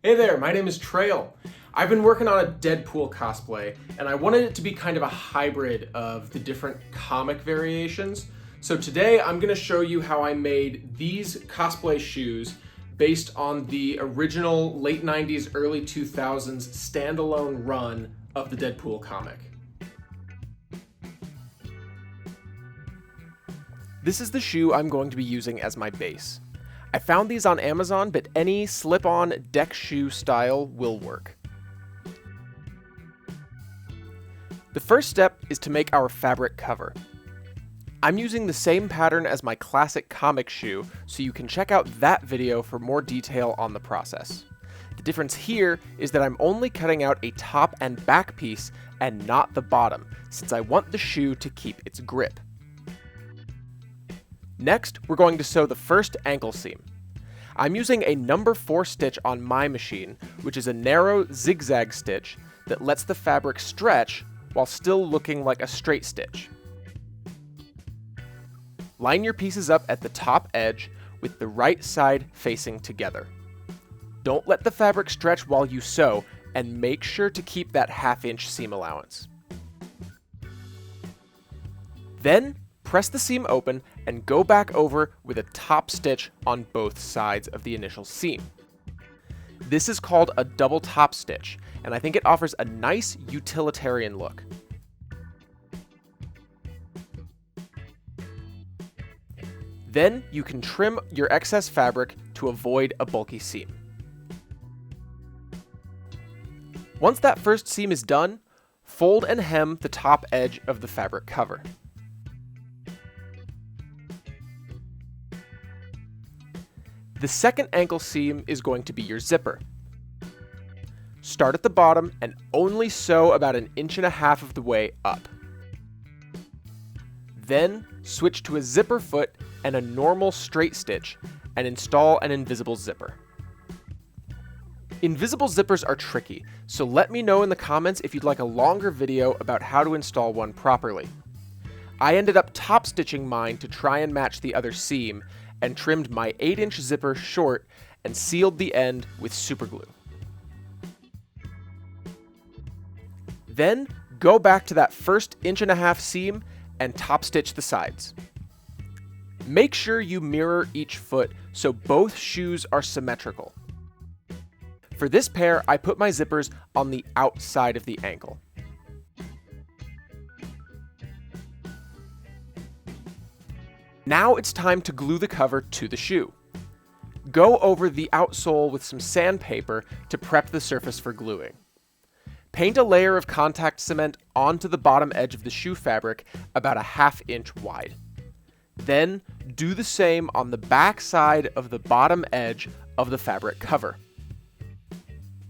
Hey there, my name is Trail. I've been working on a Deadpool cosplay, and I wanted it to be kind of a hybrid of the different comic variations. So today I'm going to show you how I made these cosplay shoes based on the original late 90s, early 2000s standalone run of the Deadpool comic. This is the shoe I'm going to be using as my base. I found these on Amazon, but any slip-on deck shoe style will work. The first step is to make our fabric cover. I'm using the same pattern as my classic comic shoe, so you can check out that video for more detail on the process. The difference here is that I'm only cutting out a top and back piece and not the bottom, since I want the shoe to keep its grip. Next, we're going to sew the first ankle seam. I'm using a number 4 stitch on my machine, which is a narrow zigzag stitch that lets the fabric stretch while still looking like a straight stitch. Line your pieces up at the top edge with the right side facing together. Don't let the fabric stretch while you sew, and make sure to keep that ½ seam allowance. Then, press the seam open and go back over with a top stitch on both sides of the initial seam. This is called a double top stitch, and I think it offers a nice utilitarian look. Then you can trim your excess fabric to avoid a bulky seam. Once that first seam is done, fold and hem the top edge of the fabric cover. The second ankle seam is going to be your zipper. Start at the bottom and only sew about 1.5 inches of the way up. Then switch to a zipper foot and a normal straight stitch and install an invisible zipper. Invisible zippers are tricky, so let me know in the comments if you'd like a longer video about how to install one properly. I ended up top stitching mine to try and match the other seam, and trimmed my 8-inch zipper short and sealed the end with super glue. Then go back to that first 1.5 inch seam and top stitch the sides. Make sure you mirror each foot so both shoes are symmetrical. For this pair, I put my zippers on the outside of the ankle. Now it's time to glue the cover to the shoe. Go over the outsole with some sandpaper to prep the surface for gluing. Paint a layer of contact cement onto the bottom edge of the shoe fabric about 1/2 inch wide. Then do the same on the back side of the bottom edge of the fabric cover.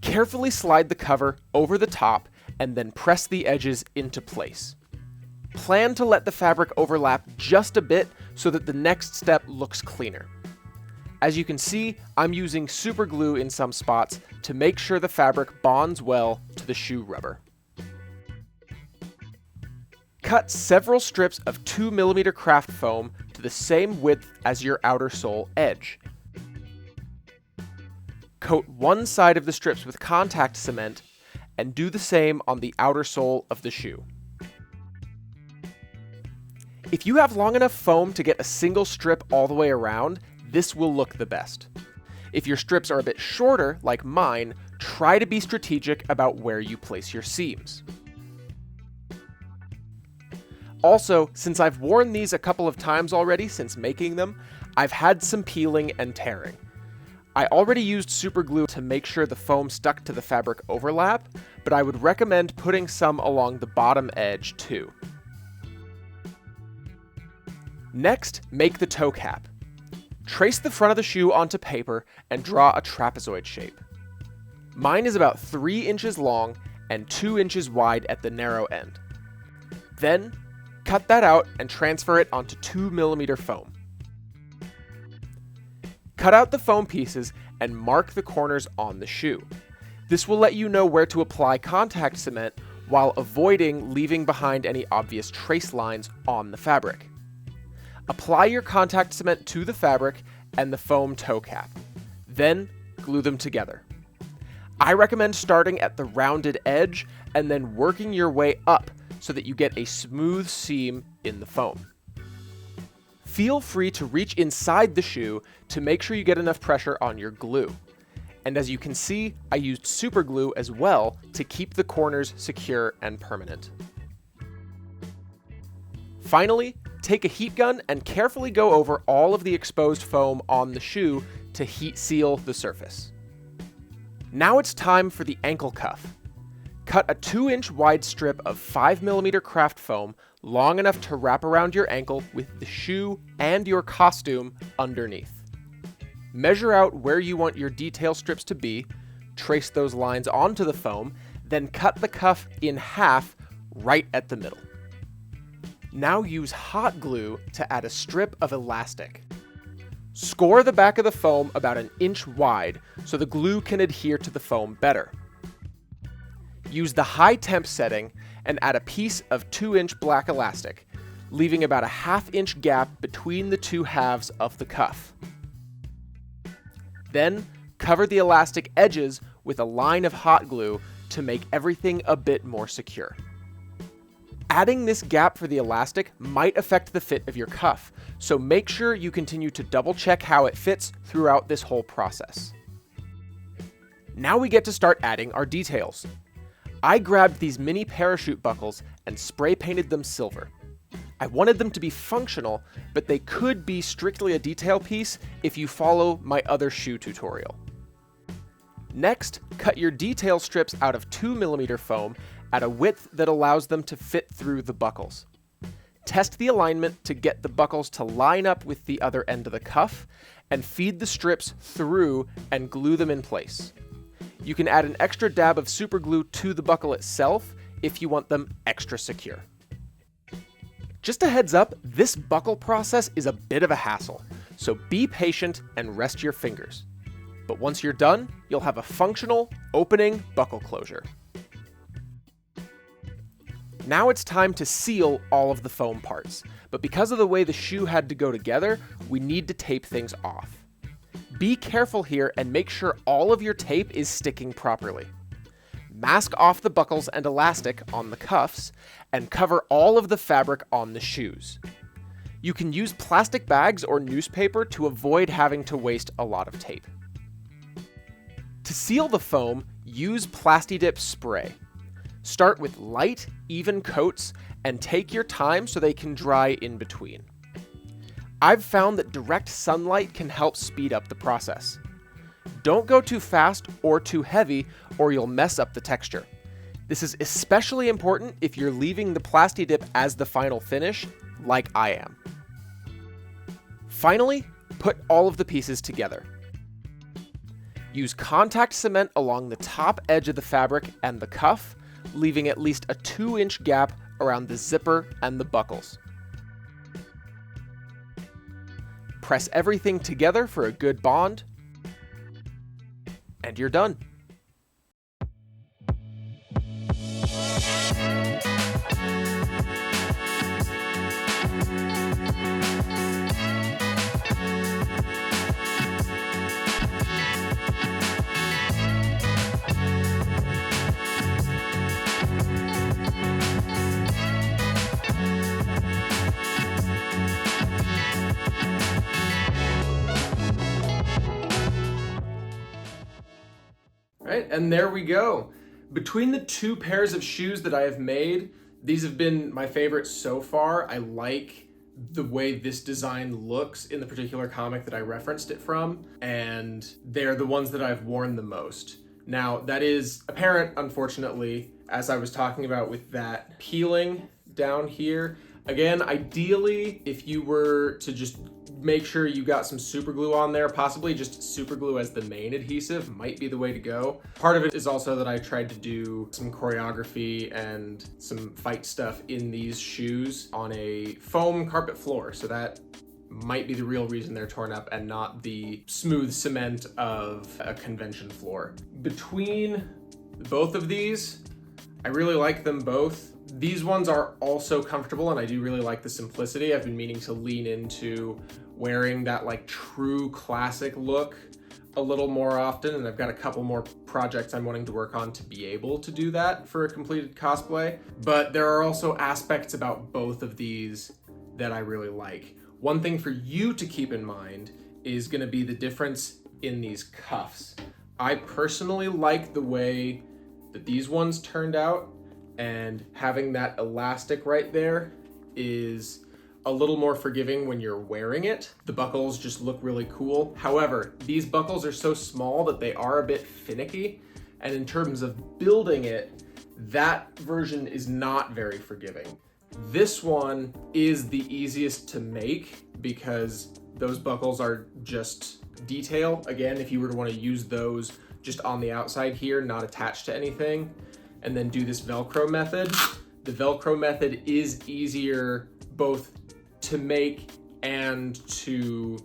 Carefully slide the cover over the top and then press the edges into place. Plan to let the fabric overlap just a bit so that the next step looks cleaner. As you can see, I'm using super glue in some spots to make sure the fabric bonds well to the shoe rubber. Cut several strips of 2mm craft foam to the same width as your outer sole edge. Coat one side of the strips with contact cement and do the same on the outer sole of the shoe. If you have long enough foam to get a single strip all the way around, this will look the best. If your strips are a bit shorter, like mine, try to be strategic about where you place your seams. Also, since I've worn these a couple of times already since making them, I've had some peeling and tearing. I already used super glue to make sure the foam stuck to the fabric overlap, but I would recommend putting some along the bottom edge too. Next, make the toe cap. Trace the front of the shoe onto paper and draw a trapezoid shape. Mine is about 3 inches long and 2 inches wide at the narrow end. Then, cut that out and transfer it onto 2mm foam. Cut out the foam pieces and mark the corners on the shoe. This will let you know where to apply contact cement while avoiding leaving behind any obvious trace lines on the fabric. Apply your contact cement to the fabric and the foam toe cap. Then glue them together. I recommend starting at the rounded edge and then working your way up so that you get a smooth seam in the foam. Feel free to reach inside the shoe to make sure you get enough pressure on your glue. And as you can see, I used super glue as well to keep the corners secure and permanent. Finally, take a heat gun and carefully go over all of the exposed foam on the shoe to heat seal the surface. Now it's time for the ankle cuff. Cut a 2-inch wide strip of 5mm craft foam long enough to wrap around your ankle with the shoe and your costume underneath. Measure out where you want your detail strips to be, trace those lines onto the foam, then cut the cuff in half right at the middle. Now use hot glue to add a strip of elastic. Score the back of the foam about 1 inch wide so the glue can adhere to the foam better. Use the high temp setting and add a piece of 2-inch black elastic, leaving about a 1/2 inch gap between the two halves of the cuff. Then cover the elastic edges with a line of hot glue to make everything a bit more secure. Adding this gap for the elastic might affect the fit of your cuff, so make sure you continue to double check how it fits throughout this whole process. Now we get to start adding our details. I grabbed these mini parachute buckles and spray painted them silver. I wanted them to be functional, but they could be strictly a detail piece if you follow my other shoe tutorial. Next, cut your detail strips out of 2mm foam at a width that allows them to fit through the buckles. Test the alignment to get the buckles to line up with the other end of the cuff, and feed the strips through and glue them in place. You can add an extra dab of super glue to the buckle itself if you want them extra secure. Just a heads up, this buckle process is a bit of a hassle, so be patient and rest your fingers. But once you're done, you'll have a functional, opening buckle closure. Now it's time to seal all of the foam parts, but because of the way the shoe had to go together, we need to tape things off. Be careful here and make sure all of your tape is sticking properly. Mask off the buckles and elastic on the cuffs, and cover all of the fabric on the shoes. You can use plastic bags or newspaper to avoid having to waste a lot of tape. To seal the foam, use Plastidip spray. Start with light, even coats, and take your time so they can dry in between. I've found that direct sunlight can help speed up the process. Don't go too fast or too heavy, or you'll mess up the texture. This is especially important if you're leaving the Plastidip as the final finish, like I am. Finally, put all of the pieces together. Use contact cement along the top edge of the fabric and the cuff, leaving at least a 2-inch gap around the zipper and the buckles. Press everything together for a good bond, and you're done. Right, and there we go. Between the two pairs of shoes that I have made, these have been my favorites so far. I like the way this design looks in the particular comic that I referenced it from, and they're the ones that I've worn the most. Now, that is apparent, unfortunately, as I was talking about with that peeling down here. Again, ideally, if you were to just make sure you got some super glue on there, possibly just super glue as the main adhesive might be the way to go. Part of it is also that I tried to do some choreography and some fight stuff in these shoes on a foam carpet floor, so that might be the real reason they're torn up and not the smooth cement of a convention floor. Between both of these, I really like them both. These ones are also comfortable, and I do really like the simplicity. I've been meaning to lean into wearing that like true classic look a little more often, and I've got a couple more projects I'm wanting to work on to be able to do that for a completed cosplay. But there are also aspects about both of these that I really like. One thing for you to keep in mind is going to be the difference in these cuffs. I personally like the way that these ones turned out, and having that elastic right there is a little more forgiving when you're wearing it. The buckles just look really cool. However, these buckles are so small that they are a bit finicky, and in terms of building it, that version is not very forgiving. This one is the easiest to make because those buckles are just detail. Again, if you were to want to use those just on the outside here, not attached to anything, and then do this Velcro method, the Velcro method is easier both to make and to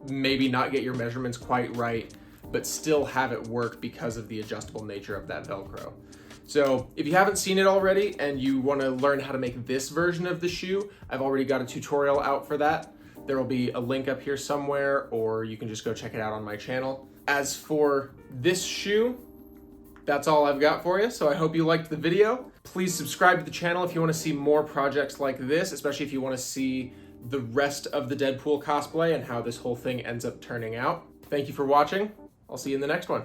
maybe not get your measurements quite right, but still have it work because of the adjustable nature of that Velcro. So if you haven't seen it already and you want to learn how to make this version of the shoe, I've already got a tutorial out for that. There will be a link up here somewhere, or you can just go check it out on my channel. As for this shoe, that's all I've got for you, so I hope you liked the video. Please subscribe to the channel if you want to see more projects like this, especially if you want to see the rest of the Deadpool cosplay and how this whole thing ends up turning out. Thank you for watching. I'll see you in the next one.